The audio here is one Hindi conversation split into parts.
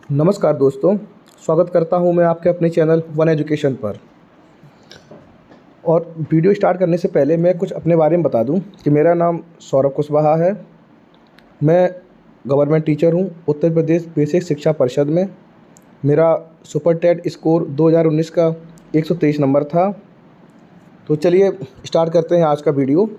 नमस्कार दोस्तों, स्वागत करता हूं मैं आपके अपने चैनल वन एजुकेशन पर। और वीडियो स्टार्ट करने से पहले मैं कुछ अपने बारे में बता दूं कि मेरा नाम सौरभ कुशवाहा है। मैं गवर्नमेंट टीचर हूं उत्तर प्रदेश बेसिक शिक्षा परिषद में। मेरा सुपर टेट स्कोर 2019 का 123 नंबर था। तो चलिए स्टार्ट करते हैं आज का वीडियो।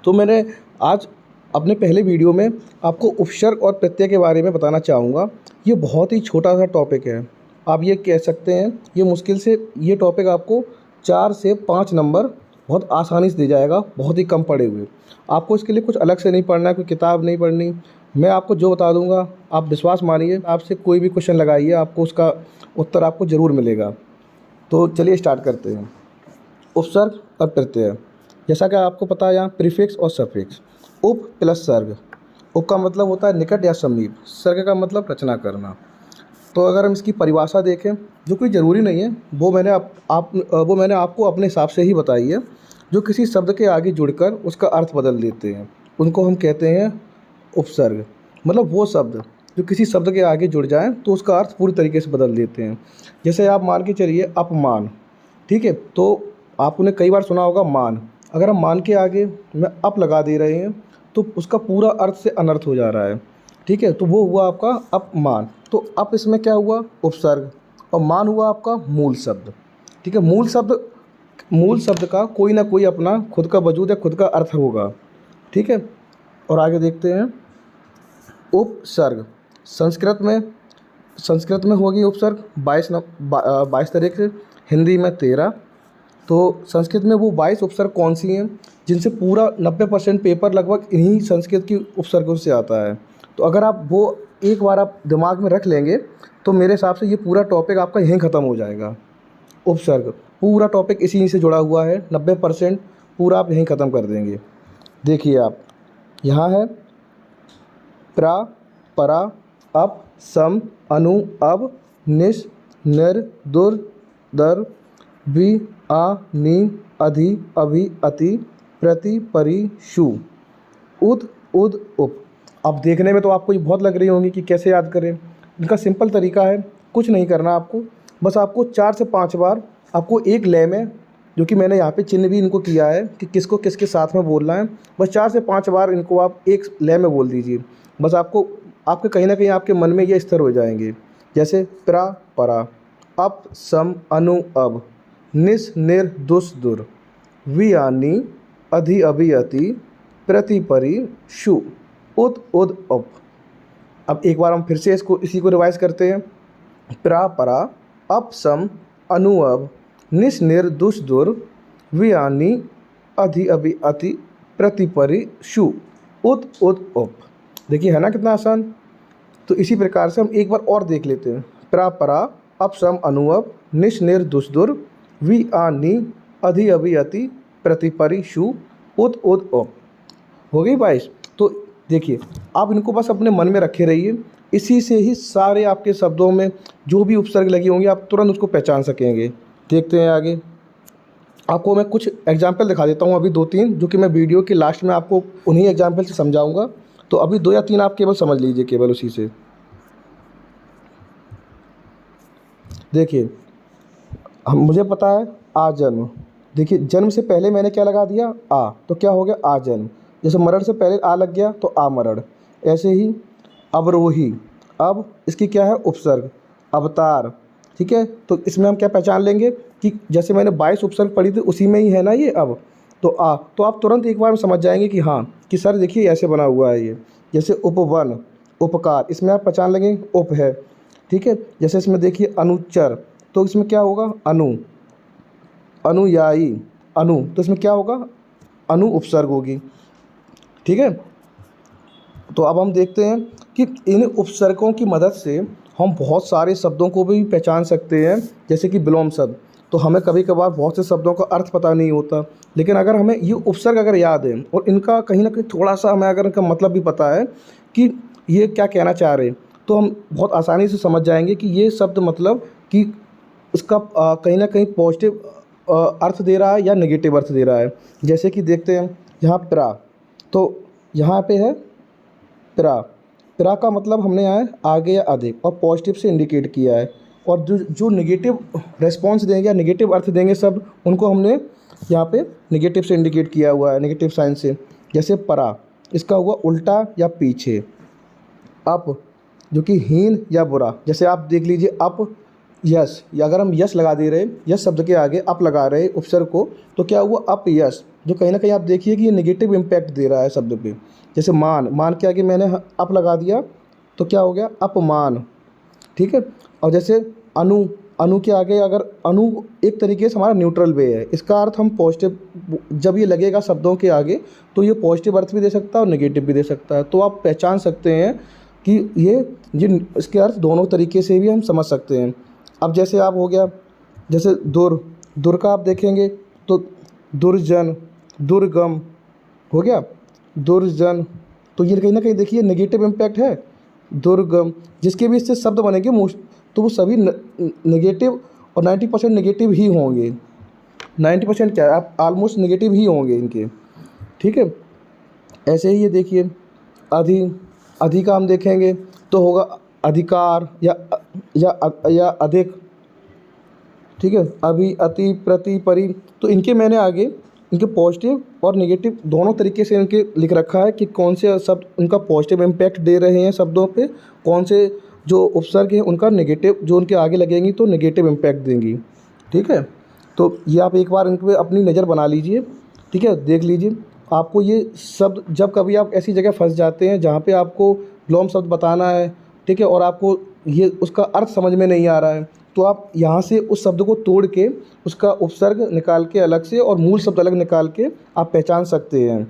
तो मैंने आज अपने पहले वीडियो में आपको उपसर्ग और प्रत्यय के बारे में बताना चाहूँगा। ये बहुत ही छोटा सा टॉपिक है, आप ये कह सकते हैं ये मुश्किल से ये टॉपिक आपको 4 से 5 नंबर बहुत आसानी से दे जाएगा, बहुत ही कम पढ़े हुए। आपको इसके लिए कुछ अलग से नहीं पढ़ना है, कोई किताब नहीं पढ़नी। मैं आपको जो बता दूंगा आप विश्वास मानिए, आपसे कोई भी क्वेश्चन लगाइए, आपको उसका उत्तर आपको ज़रूर मिलेगा। तो चलिए स्टार्ट करते हैं। उपसर्ग और प्रत्यय, जैसा कि आपको पता है यहाँ प्रीफिक्स और सफिक्स। उप प्लस सर्ग, उप का मतलब होता है निकट या समीप, सर्ग का मतलब रचना करना। तो अगर हम इसकी परिभाषा देखें, जो कोई ज़रूरी नहीं है, वो मैंने आपको अपने हिसाब से ही बताई है। जो किसी शब्द के आगे जुड़कर उसका अर्थ बदल देते हैं उनको हम कहते हैं उपसर्ग। मतलब वो शब्द जो किसी शब्द के आगे जुड़ जाएं तो उसका अर्थ पूरी तरीके से बदल देते हैं। जैसे आप मान के चलिए अपमान, ठीक है, तो आपने कई बार सुना होगा मान। अगर हम मान के आगे में अप लगा दे रहे हैं तो उसका पूरा अर्थ से अनर्थ हो जा रहा है, ठीक है। तो वो हुआ आपका अपमान। तो अप इसमें क्या हुआ, उपसर्ग, और मान हुआ आपका मूल शब्द, ठीक है। मूल शब्द का कोई ना कोई अपना खुद का वजूद या खुद का अर्थ होगा, ठीक है। और आगे देखते हैं उपसर्ग। संस्कृत में होगी उपसर्ग 22 तारीख से, हिंदी में 13। तो संस्कृत में वो 22 उपसर्ग कौन सी हैं जिनसे पूरा 90% पेपर लगभग इन्हीं संस्कृत की उपसर्गों से आता है। तो अगर आप वो एक बार आप दिमाग में रख लेंगे तो मेरे हिसाब से ये पूरा टॉपिक आपका यहीं ख़त्म हो जाएगा। उपसर्ग पूरा टॉपिक इसी से जुड़ा हुआ है, 90% पूरा आप यहीं ख़त्म कर देंगे। देखिए आप, यहाँ है प्रा, परा, अप, सम, अनु, अब, निश, निर, दुर, दर, वि, आ, नी, अधि, अभि, अति, प्रति, परि, शु, उद, उद, उप। अब देखने में तो आपको ये बहुत लग रही होंगी कि कैसे याद करें। इनका सिंपल तरीका है, कुछ नहीं करना आपको, बस आपको 4 से 5 बार आपको एक लय में, जो कि मैंने यहाँ पे चिन्ह भी इनको किया है कि किसको किसके साथ में बोलना है, बस 4 से 5 बार इनको आप एक लय में बोल दीजिए। बस आपको आपके कहीं ना कहीं आपके मन में ये स्थिर हो जाएंगे। जैसे प्रा, परा, अप, सम, अनु, अब, निस, निर, दुस, दुर, वि, आनी, अधि, अभि, अति, प्रति, परि, शु, उद, उद, उप। अब एक बार हम फिर से इसी को रिवाइज करते हैं। प्रा, परा, अप, सम, अनु, अब, निस, निर, दुस, दुर, वि, आनी, अधि, अभि, अति, प्रति, परि, शु, उद, उद, उप। देखिए है ना कितना आसान। तो इसी प्रकार से हम एक बार और देख लेते हैं। प्रा, परा, अप, सम, अनु, अब, निश, निर, दुस, दुर, वि, आ, नी, अधि, अभि, अति, प्रति, परि, शु, उद, उद, उप। हो गई 22। तो देखिए आप इनको बस अपने मन में रखे रहिए, इसी से ही सारे आपके शब्दों में जो भी उपसर्ग लगी होंगी आप तुरंत उसको पहचान सकेंगे। देखते हैं आगे, आपको मैं कुछ एग्जाम्पल दिखा देता हूँ अभी 2-3, जो कि मैं वीडियो के लास्ट में आपको उन्हीं एग्जाम्पल से समझाऊंगा। तो अभी 2 या 3 आप केवल समझ लीजिए, केवल उसी से। देखिए मुझे पता है आ जन्म। देखिए जन्म से पहले मैंने क्या लगा दिया, आ, तो क्या हो गया आ जन्म। जैसे मरण से पहले आ लग गया तो आ मरण। ऐसे ही अवरोही, अब इसकी क्या है उपसर्ग, अवतार, ठीक है। तो इसमें हम क्या पहचान लेंगे कि जैसे मैंने 22 उपसर्ग पढ़ी थी उसी में ही है ना ये अब। तो तो आप तुरंत एक बार में समझ जाएंगे कि हाँ, कि सर देखिए ऐसे बना हुआ है ये। जैसे उपवन, उपकार, इसमें आप पहचान लेंगे उप है, ठीक है। जैसे इसमें देखिए अनुचर, तो इसमें क्या होगा अनु, अनुयायी, अनु, तो इसमें क्या होगा अनु उपसर्ग होगी, ठीक है। तो अब हम देखते हैं कि इन उपसर्गों की मदद से हम बहुत सारे शब्दों को भी पहचान सकते हैं। जैसे कि विलोम शब्द, तो हमें कभी कभार बहुत से शब्दों का अर्थ पता नहीं होता, लेकिन अगर हमें ये उपसर्ग अगर याद है और इनका कहीं ना कहीं थोड़ा सा हमें अगर इनका मतलब भी पता है कि ये क्या कहना चाह रहे हैं, तो हम बहुत आसानी से समझ जाएंगे कि ये शब्द मतलब कि इसका कहीं ना कहीं पॉजिटिव अर्थ दे रहा है या नेगेटिव अर्थ दे रहा है। जैसे कि देखते हैं यहाँ प्रा, तो यहाँ पे है प्रा, प्रा का मतलब हमने यहाँ आगे या अधिक और पॉजिटिव से इंडिकेट किया है, और जो जो नेगेटिव रेस्पॉन्स देंगे या नेगेटिव अर्थ देंगे सब, उनको हमने यहाँ पे नेगेटिव से इंडिकेट किया हुआ है, नेगेटिव साइन से। जैसे परा, इसका हुआ उल्टा या पीछे। अप, जो कि हीन या बुरा। जैसे आप देख लीजिए अप यश, या अगर हम यश लगा दे रहे, यश शब्द के आगे अप लगा रहे उपसर्ग को, तो क्या हुआ अप यश, जो कहीं ना कहीं आप देखिए कि ये नेगेटिव इम्पैक्ट दे रहा है शब्द पे। जैसे मान, मान के आगे मैंने अप लगा दिया तो क्या हो गया अपमान, ठीक है। और जैसे अनु, अनु के आगे अगर अनु एक तरीके से हमारा न्यूट्रल वे है, इसका अर्थ हम पॉजिटिव, जब ये लगेगा शब्दों के आगे तो ये पॉजिटिव अर्थ भी दे सकता है और नेगेटिव भी दे सकता है। तो आप पहचान सकते हैं कि ये इसके अर्थ दोनों तरीके से भी हम समझ सकते हैं। अब जैसे आप हो गया, जैसे दुर, दुर का आप देखेंगे तो दुर्जन, दुर्गम हो गया, दुर्जन, तो ये कहीं ना कहीं देखिए नेगेटिव इम्पैक्ट है। दुर्गम, जिसके भी इससे शब्द बनेंगे मोस्ट, तो वो सभी नेगेटिव और 90% नेगेटिव ही होंगे। 90% क्या है, आप ऑलमोस्ट नेगेटिव ही होंगे इनके, ठीक है। ऐसे ही ये देखिए अधि, अधि का हम देखेंगे तो होगा अधिकार या अधिक, ठीक है। अभी, अति, प्रति, परि, तो इनके मैंने आगे इनके पॉजिटिव और नेगेटिव दोनों तरीके से इनके लिख रखा है कि कौन से शब्द उनका पॉजिटिव इम्पैक्ट दे रहे हैं शब्दों पे, कौन से जो उपसर्ग हैं उनका नेगेटिव, जो उनके आगे लगेंगी तो नेगेटिव इम्पैक्ट देंगी, ठीक है। तो ये आप एक बार इन पर अपनी नज़र बना लीजिए, ठीक है, देख लीजिए। आपको ये शब्द जब कभी आप ऐसी जगह फंस जाते हैं जहाँ पे आपको विलोम शब्द बताना है, ठीक है, और आपको ये उसका अर्थ समझ में नहीं आ रहा है, तो आप यहाँ से उस शब्द को तोड़ के उसका उपसर्ग निकाल के अलग से और मूल शब्द अलग निकाल के आप पहचान सकते हैं,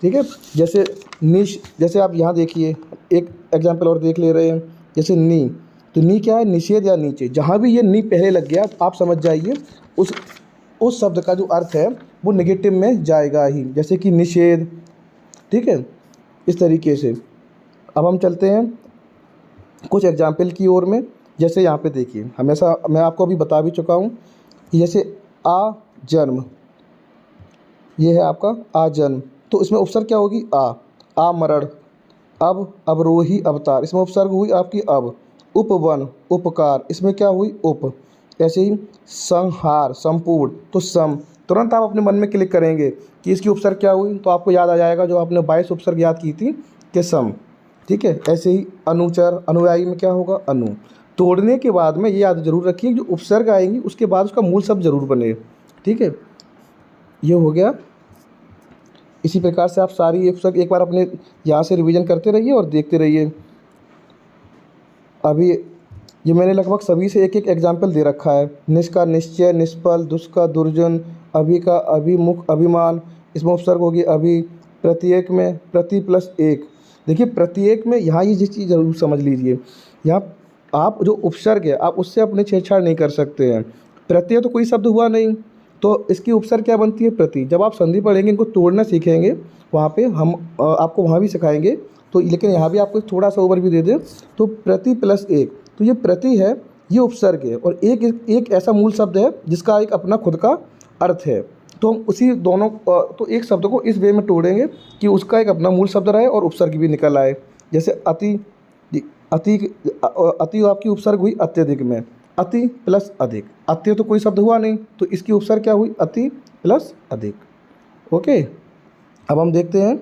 ठीक है। जैसे निश, जैसे आप यहाँ देखिए एक एग्जाम्पल और देख ले रहे हैं, जैसे नी, तो नी क्या है, निषेध या नीचे। जहाँ भी ये नी पहले लग गया आप समझ जाइए उस शब्द का जो अर्थ है वो नेगेटिव में जाएगा ही, जैसे कि निषेध, ठीक है, इस तरीके से। अब हम चलते हैं कुछ एग्जाम्पल की ओर में। जैसे यहाँ पे देखिए, हमेशा मैं आपको अभी बता भी चुका हूँ कि जैसे आ जन्म, ये है आपका आ जन्म, तो इसमें उपसर्ग क्या होगी आ मरण, अब, अवरोही, अवतार, इसमें उपसर्ग हुई आपकी अब। उपवन, उपकार, इसमें क्या हुई उप। ऐसे ही संहार, संपूर्ण, तो सम, तुरंत आप अपने मन में क्लिक करेंगे कि इसकी उपसर्ग क्या हुई, तो आपको याद आ जाएगा जो आपने 22 उपसर्ग याद की थी कि सम, ठीक है। ऐसे ही अनुचर, अनुयायी में क्या होगा अनु। तोड़ने के बाद में ये याद जरूर रखिए जो उपसर्ग आएंगी उसके बाद उसका मूल शब्द जरूर बने, ठीक है। ये हो गया। इसी प्रकार से आप सारी उपसर्ग एक बार अपने यहाँ से रिवीजन करते रहिए और देखते रहिए। अभी ये मैंने लगभग सभी से एक एक एग्जाम्पल दे रखा है। निश का निश्चय, निष्फल, दुष् का दुर्जन, अभि का अभिमुख, अभिमान, इसमें उपसर्ग होगी अभि। प्रत्येक में प्रति प्लस एक, देखिए प्रत्येक में यहाँ ये चीज़ जरूर समझ लीजिए, यहाँ आप जो उपसर्ग है आप उससे अपने छेड़छाड़ नहीं कर सकते हैं। प्रत्यय तो कोई शब्द हुआ नहीं, तो इसकी उपसर्ग क्या बनती है प्रति। जब आप संधि पढ़ेंगे, इनको तोड़ना सीखेंगे, वहाँ पे हम आपको वहाँ भी सिखाएंगे, तो लेकिन यहाँ भी आपको थोड़ा सा ओवरव्यू दे दें। तो प्रति प्लस एक, तो ये प्रति है, ये उपसर्ग है, और एक ऐसा मूल शब्द है जिसका एक अपना खुद का अर्थ है। तो हम उसी दोनों तो एक शब्द को इस वे में तोड़ेंगे कि उसका एक अपना मूल शब्द रहे और उपसर्ग भी निकल आए। जैसे अति, अति आपकी उपसर्ग हुई अत्यधिक में, अति प्लस अधिक, अत्य तो कोई शब्द हुआ नहीं, तो इसकी उपसर्ग क्या हुई अति प्लस अधिक। ओके, अब हम देखते हैं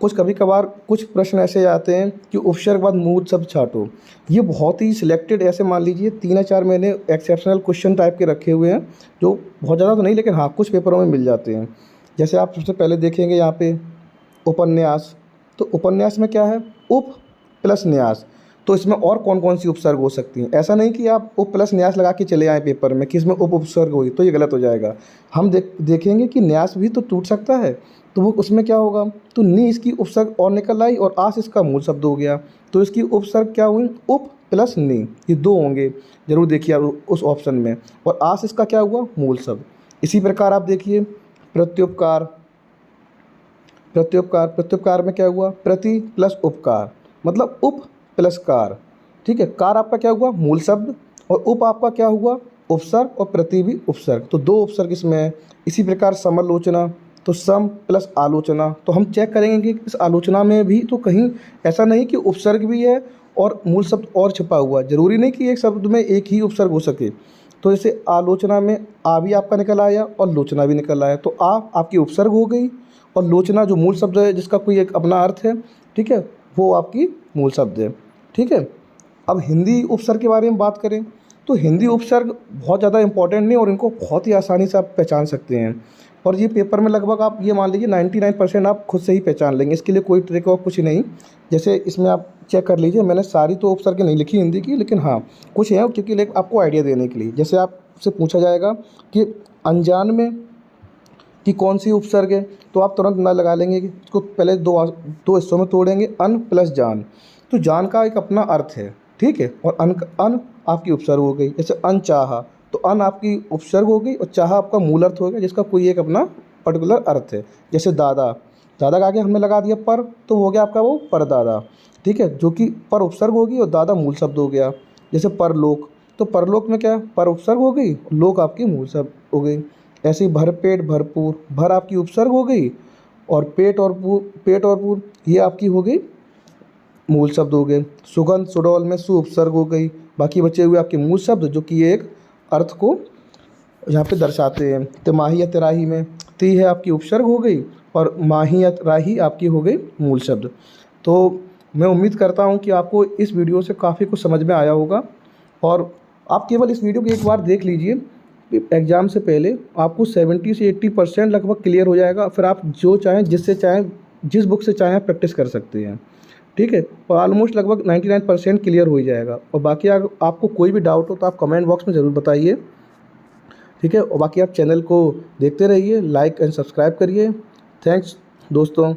कुछ कभी कभार कुछ प्रश्न ऐसे आते हैं कि उपसर्ग बाद मूल शब्द छांटो। ये बहुत ही सिलेक्टेड, ऐसे मान लीजिए 3 या 4 मैंने एक्सेप्शनल क्वेश्चन टाइप के रखे हुए हैं, जो बहुत ज़्यादा तो नहीं लेकिन हाँ कुछ पेपरों में मिल जाते हैं। जैसे आप सबसे पहले देखेंगे यहाँ पे उपन्यास, तो उपन्यास में क्या है उप प्लस न्यास, तो इसमें और कौन कौन सी उपसर्ग हो सकती हैं। ऐसा नहीं कि आप उप प्लस न्यास लगा के चले आए पेपर में कि इसमें उप उपसर्ग हुई, तो ये गलत हो जाएगा। हम देखेंगे कि न्यास भी तो टूट सकता है, तो वो उसमें क्या होगा, तो नी इसकी उपसर्ग और निकल आई और आस इसका मूल शब्द हो गया, तो इसकी उपसर्ग क्या हुई उप प्लस नी, ये 2 होंगे, जरूर देखिए आप उस ऑप्शन में, और आस इसका क्या हुआ मूल शब्द। इसी प्रकार आप देखिए प्रत्युपकार, प्रत्युपकार, प्रत्युपकार में क्या हुआ प्रति प्लस उपकार, मतलब उप प्लस कार, ठीक है। कार आपका क्या हुआ मूल शब्द और उप आपका क्या हुआ उपसर्ग, और प्रति भी उपसर्ग, तो 2 उपसर्ग इसमें है। इसी प्रकार समालोचना, तो सम प्लस आलोचना, तो हम चेक करेंगे कि इस आलोचना में भी तो कहीं ऐसा नहीं कि उपसर्ग भी है और मूल शब्द और छिपा हुआ है। ज़रूरी नहीं कि एक शब्द में एक ही उपसर्ग हो सके। तो जैसे आलोचना में आ भी आपका निकल आया और लोचना भी निकल आया, तो आ आपकी उपसर्ग हो गई और लोचना जो मूल शब्द है जिसका कोई एक अपना अर्थ है, ठीक है, वो आपकी मूल शब्द है। ठीक है। अब हिंदी उपसर्ग के बारे में बात करें तो हिंदी उपसर्ग बहुत ज़्यादा इंपॉर्टेंट नहीं और इनको बहुत ही आसानी से आप पहचान सकते हैं। और ये पेपर में लगभग आप ये मान लीजिए 99% आप खुद से ही पहचान लेंगे, इसके लिए कोई ट्रिक और कुछ नहीं। जैसे इसमें आप चेक कर लीजिए, मैंने सारी तो उपसर्ग नहीं लिखी हिंदी की, लेकिन हाँ कुछ हैं क्योंकि आपको आइडिया देने के लिए। जैसे आपसे पूछा जाएगा कि अनजान में कि कौन सी उपसर्ग है, तो आप तुरंत ना लगा लेंगे कि इसको पहले दो हिस्सों में तोड़ेंगे, अन प्लस जान। तो जान का एक अपना अर्थ है, ठीक है, और अन आपकी उपसर्ग हो गई। जैसे अनचाहा, तो अन आपकी उपसर्ग हो गई और चाह आपका मूल अर्थ हो गया जिसका कोई एक अपना पर्टिकुलर अर्थ है। जैसे दादा, दादा का आगे हमने लगा दिया पर, तो हो गया आपका वो परदादा, ठीक है, जो कि पर उपसर्ग होगी और दादा मूल शब्द हो गया। जैसे परलोक, तो परलोक में क्या है, पर उपसर्ग हो गई, लोक आपकी मूल शब्द हो गई। ऐसे ही भरपेट भरपूर, भर आपकी उपसर्ग हो गई और पेट और पूर ये आपकी हो गई मूल शब्द हो गए। सुगंध सुडौल में सु उपसर्ग हो गई, बाकी बचे हुए आपके मूल शब्द जो कि एक अर्थ को यहाँ पे दर्शाते हैं। तिमाही या तिराही में ती है आपकी उपसर्ग हो गई और माही या राही आपकी हो गई मूल शब्द। तो मैं उम्मीद करता हूँ कि आपको इस वीडियो से काफ़ी कुछ समझ में आया होगा और आप केवल इस वीडियो को एक बार देख लीजिए, एग्ज़ाम से पहले आपको 70 से 80% लगभग क्लियर हो जाएगा। फिर आप जो चाहें जिससे चाहें जिस बुक से चाहें प्रैक्टिस कर सकते हैं, ठीक है, और ऑलमोस्ट लगभग 99% क्लियर हो ही जाएगा। और बाकी अगर आपको कोई भी डाउट हो तो आप कमेंट बॉक्स में ज़रूर बताइए, ठीक है, और बाकी आप चैनल को देखते रहिए, लाइक एंड सब्सक्राइब करिए। थैंक्स दोस्तों।